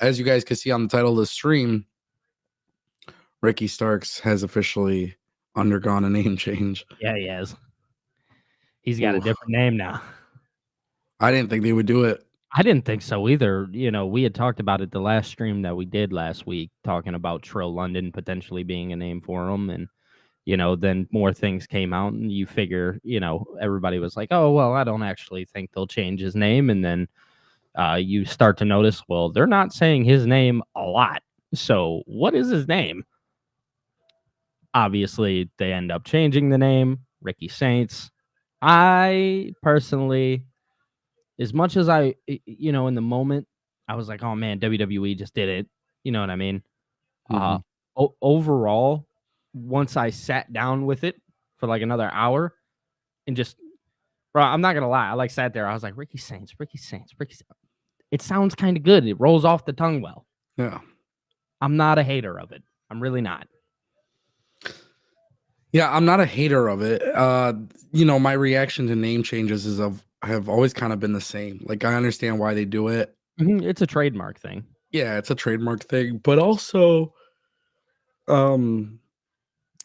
As you guys can see on the title of the stream, Ricky Starks has officially undergone a name change. Yeah, he has. He's got Ooh. a different name now. I didn't think they would do it. I didn't think so either. You know, we had talked about it the last stream that we did last week, talking about Trill London potentially being a name for him. And, you know, then more things came out and you figure, you know, everybody was like, oh, well, I don't actually think they'll change his name. And then you start to notice, well, they're not saying his name a lot. So what is his name? Obviously, they end up changing the name, Ricky Saints. I personally, as much as you know, in the moment, I was like, oh man, WWE just did it. You know what I mean? Mhm. Overall, once I sat down with it for like another hour and just, bro, I'm not gonna lie, I like sat there. I was like, Ricky Saints, Ricky Saints, Ricky. It sounds kind of good. It rolls off the tongue well. Yeah. I'm not a hater of it. I'm really not. Yeah, I'm not a hater of it. You know, my reaction to name changes have always kind of been the same. Like, I understand why they do it. It's a trademark thing. Yeah, it's a trademark thing, but also, um,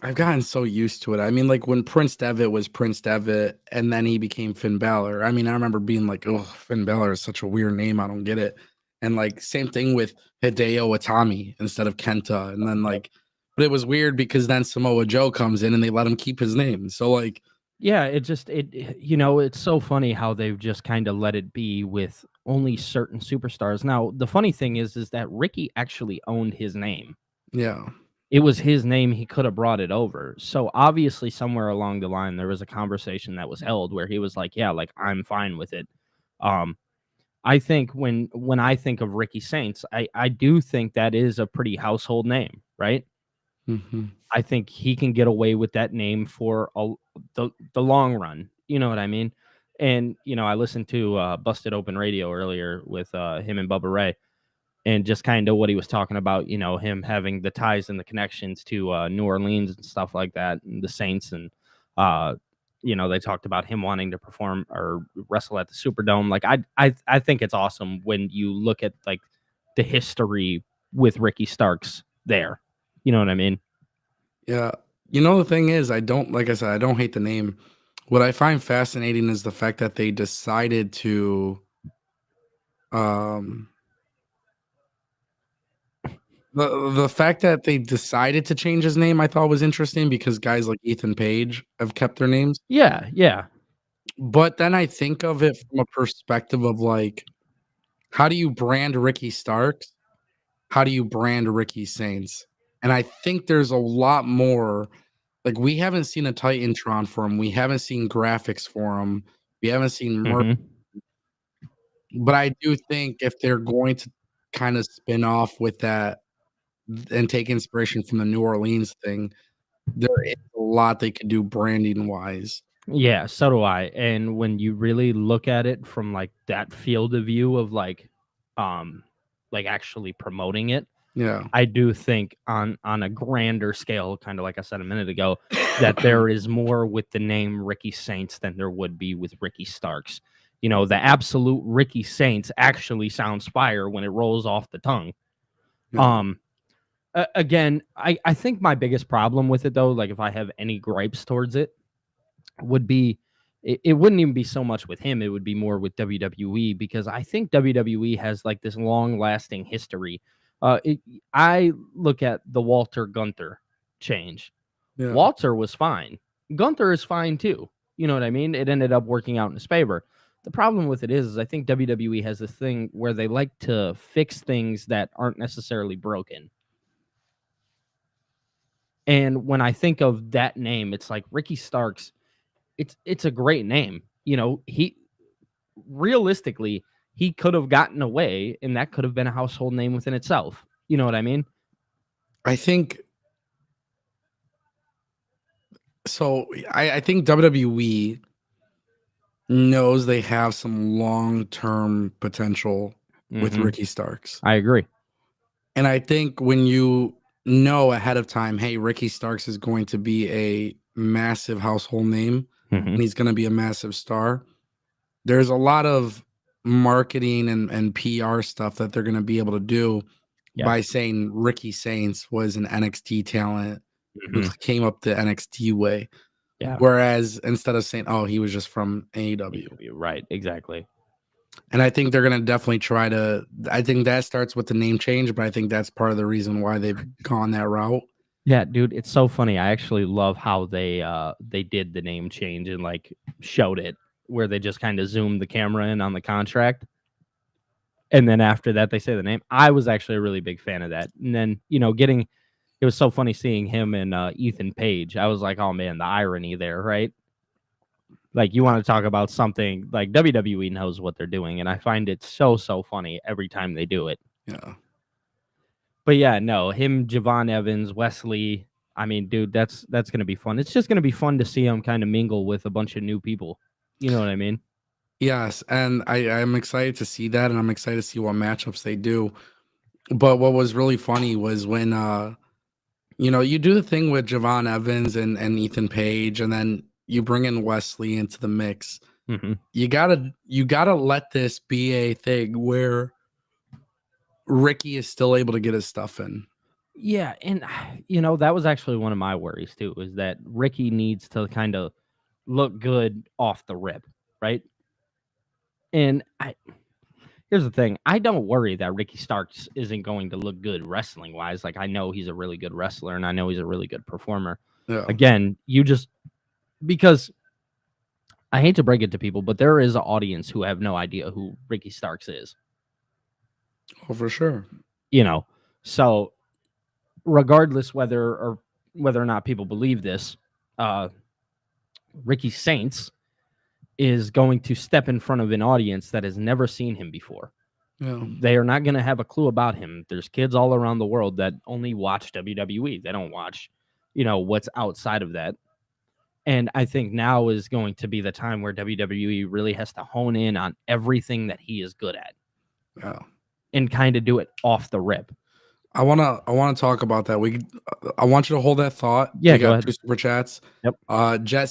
I've gotten so used to it. I mean, like when Prince Devitt was Prince Devitt, and then he became Finn Balor. I mean, I remember being like, "Oh, Finn Balor is such a weird name. I don't get it." And like same thing with Hideo Itami instead of Kenta, and then like, but it was weird because then Samoa Joe comes in and they let him keep his name. So like, Yeah, you know, it's so funny how they've just kind of let it be with only certain superstars. Now, the funny thing is that Ricky actually owned his name. yeah, It was his name, he could have brought it over. So obviously somewhere along the line there was a conversation that was held where he was like, "Yeah, like I'm fine with it." Um I think when I think of Ricky Saints, I do think that is a pretty household name, right? hmm I think he can get away with that name for the long run. You know what I mean? And you know, I listened to Busted Open Radio earlier with him and Bubba Ray, and just kind of what he was talking about. You know, him having the ties and the connections to New Orleans and stuff like that, and the Saints, and uh, you know, they talked about him wanting to perform or wrestle at the Superdome. Like, I think it's awesome when you look at like the history with Ricky Starks there. You know what I mean? yeah. You know, the thing is, I don't like I said, I don't hate the name. What I find fascinating is the fact that they decided to um the fact that they decided to change his name, I thought was interesting because guys like Ethan Page have kept their names. Yeah, yeah. But then I think of it from a perspective of like, how do you brand Ricky Starks? How do you brand Ricky Saints? And I think there's a lot more. Like, we haven't seen a Titantron for him. We haven't seen graphics for him. We haven't seen merch. Mm-hmm. But I do think if they're going to kind of spin off with that and take inspiration from the New Orleans thing, there is a lot they could do branding wise. Yeah, so do I. And when you really look at it from like that field of view of like actually promoting it, Yeah. I do think on a grander scale, kind of like I said a minute ago, that there is more with the name Ricky Saints than there would be with Ricky Starks. You know, the absolute Ricky Saints actually sounds fire when it rolls off the tongue. Yeah. Um Again, I think my biggest problem with it though, like if I have any gripes towards it, would be it wouldn't even be so much with him, it would be more with WWE, because I think WWE has like this long lasting history. I look at the Walter Gunther change. Yeah. Walter was fine. Gunther is fine too. You know what I mean? It ended up working out in his favor. The problem with it is I think WWE has this thing where they like to fix things that aren't necessarily broken. And when I think of that name, it's like Ricky Starks. It's a great name. You know, he realistically he could have gotten away, and that could have been a household name within itself. You know what I mean? I think so. I think WWE knows they have some long-term potential with Mm-hmm. Ricky Starks. I agree. And I think when you know ahead of time, hey, Ricky Starks is going to be a massive household name Mm-hmm. and he's going to be a massive star, there's a lot of marketing and PR stuff that they're gonna be able to do Yeah. by saying Ricky Saints was an NXT talent who Mhm. came up the NXT way. Yeah. Whereas instead of saying, "Oh, he was just from AEW." AEW, right, exactly. And I think they're gonna definitely try to I think that starts with the name change, but I think that's part of the reason why they've gone that route. Yeah, dude, it's so funny. I actually love how they did the name change and, like, showed it, where they just kinda zoomed the camera in on the contract, and then after that, they say the name. I was actually a really big fan of that, and then, getting it was so funny seeing him and, Ethan Page. I was like, "Oh, man, the irony there," right? Like, you wanna talk about something like, WWE knows what they're doing, and I find it so, so funny every time they do it. Yeah. But yeah, no, him, Javon Evans, Wesley. I mean, dude, that's gonna be fun. It's just gonna be fun to see him kind of mingle with a bunch of new people. You know what I mean? Yes, and I'm excited to see that, and I'm excited to see what matchups they do. But what was really funny was when you do the thing with Javon Evans and Ethan Page, and then you bring in Wesley into the mix. Hmm. You gotta let this be a thing where Ricky is still able to get his stuff in. Yeah, and that was actually one of my worries too, is that Ricky needs to kind of look good off the rip, right? And here's the thing: I don't worry that Ricky Starks isn't going to look good wrestling wise. Like, I know he's a really good wrestler, and I know he's a really good performer. Yeah. Again, you just because I hate to break it to people, but there is an audience who have no idea who Ricky Starks is. Oh, for sure. You know, so regardless whether or not people believe this, uh, Ricky Saints is going to step in front of an audience that has never seen him before. Yeah. They are not going to have a clue about him. There's kids all around the world that only watch WWE. They don't watch, what's outside of that. And I think now is going to be the time where WWE really has to hone in on everything that he is good at Yeah. and kind of do it off the rip. I wanna talk about that. I want you to hold that thought. Yeah, We go got ahead. 2 super chats. Yep. Jet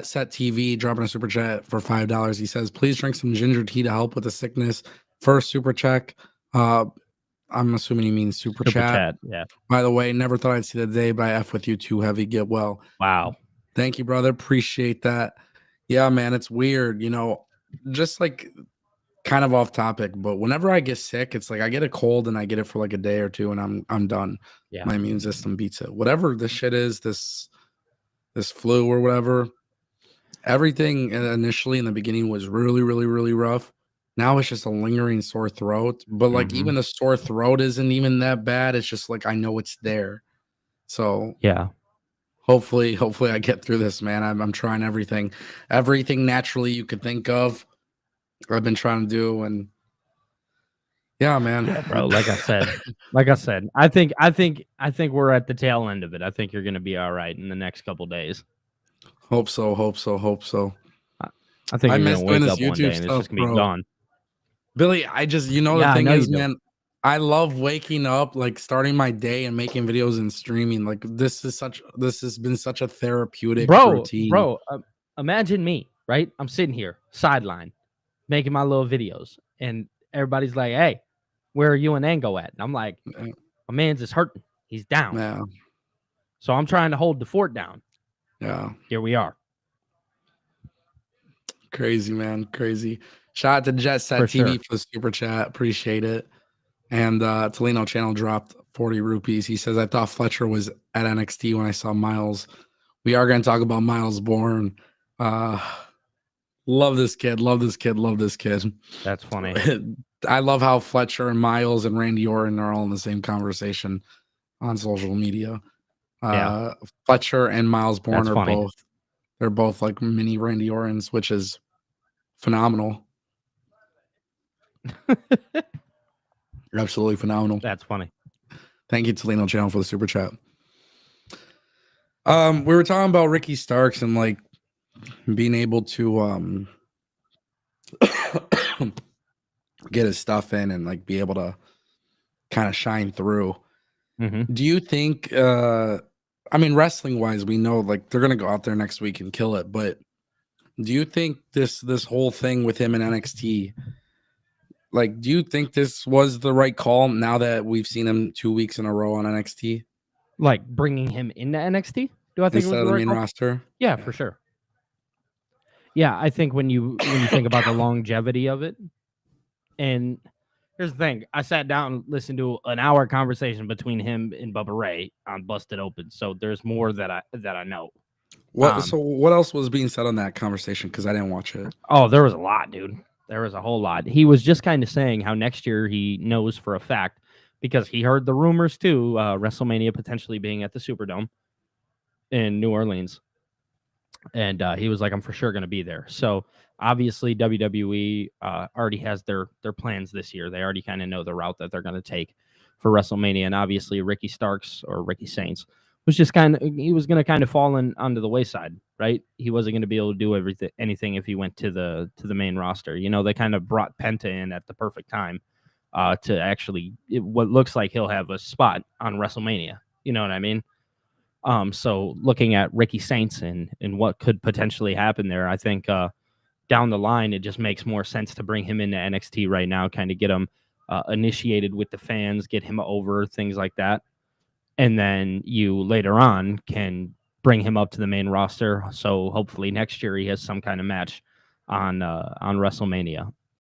Set TV dropping a super chat for $5. He says, "Please drink some ginger tea to help with the sickness." First super check. Uh, I'm assuming he means super Super chat. chat. Yeah. By the way, never thought I'd see the day, but I F with you too heavy. Get well. Wow. Thank you, brother. Appreciate that. Yeah, man, it's weird, just like kind of off topic, but whenever I get sick, it's like I get a cold and I get it for like a day or two and I'm done. Yeah. My immune system beats it. Whatever this shit is, this flu or whatever, everything initially in the beginning was really, really, really rough. Now it's just a lingering sore throat. But like Hmm. even the sore throat isn't even that bad. It's just like I know it's there. So Yeah. hopefully I get through this, man. I'm trying everything naturally you could think of. I've been trying to do, and yeah, Yeah, man. bro. Like I said, I think we're at the tail end of it. I think you're gonna be all right in the next couple days. Hope so, hope so, hope so. I, I think I you're miss gonna doing wake this up one day YouTube and it's stuff, just gonna be bro. gone. Billy, the Yeah, I thing know you is, do. man, I love waking up, like starting my day and making videos and streaming. Like this has been such a therapeutic routine. Bro. Imagine me, right? I'm sitting here, sideline, making my little videos, and everybody's like, "Hey, where are you and Ango at?" And I'm like, Yeah, "My man's is hurting. He's down." yeah, So I'm trying to hold the fort down. yeah. Here we are, Crazy, man, crazy. Shout out to Jet for Set TV sure. for the super chat. Appreciate it. And Tolino Channel dropped 40 rupees. He says, I thought Fletcher was at NXT when I saw Miles. We are going to talk about Miles Bourne. Uh, love this kid. Love this kid. Love this kid. That's funny. I love how Fletcher and Miles and Randy Orton are all in the same conversation on social media. Yeah, Fletcher and Miles Bourne that's are funny. they're both like mini Randy Ortons, which is phenomenal. Absolutely phenomenal. That's funny. Thank you, Tolino Channel, for the super chat. We were talking about Ricky Starks and like being able to get his stuff in and like be able to kind of shine through. Hmm. Do you think I mean wrestling wise, we know like they're gonna go out there next week and kill it, but do you think this whole thing with him in NXT Like, do you think this was the right call now that we've seen him 2 weeks in a row on NXT Like bringing him into NXT? Do I think it instead was of the the right main call? roster? Yeah, for sure. Yeah, I think when you think about the longevity of it, and here's the thing, I sat down and listened to an hour conversation between him and Bubba Ray on Busted Open, so there's more that I know. What else was being said on that conversation? Because I didn't watch it. Oh, there was a lot, dude. There was a whole lot. He was just kind of saying how next year he knows for a fact because he heard the rumors too, WrestleMania potentially being at the Superdome in New Orleans. And he was like, I'm for sure going to be there. So obviously WWE already has their plans this year. They already kind of know the route that they're going to take for WrestleMania. And obviously Ricky Starks or Ricky Saints was just he was going to kind of fall onto the wayside, right? He wasn't going to be able to do anything if he went to the main roster. You know, they kind of brought Penta in at the perfect time to actually what looks like he'll have a spot on WrestleMania. You know what I mean? So looking at Ricky Saints and what could potentially happen there, I think down the line it just makes more sense to bring him into NXT right now, kind of get him initiated with the fans, get him over, things like that, and then you later on can bring him up to the main roster. So hopefully next year he has some kind of match on WrestleMania.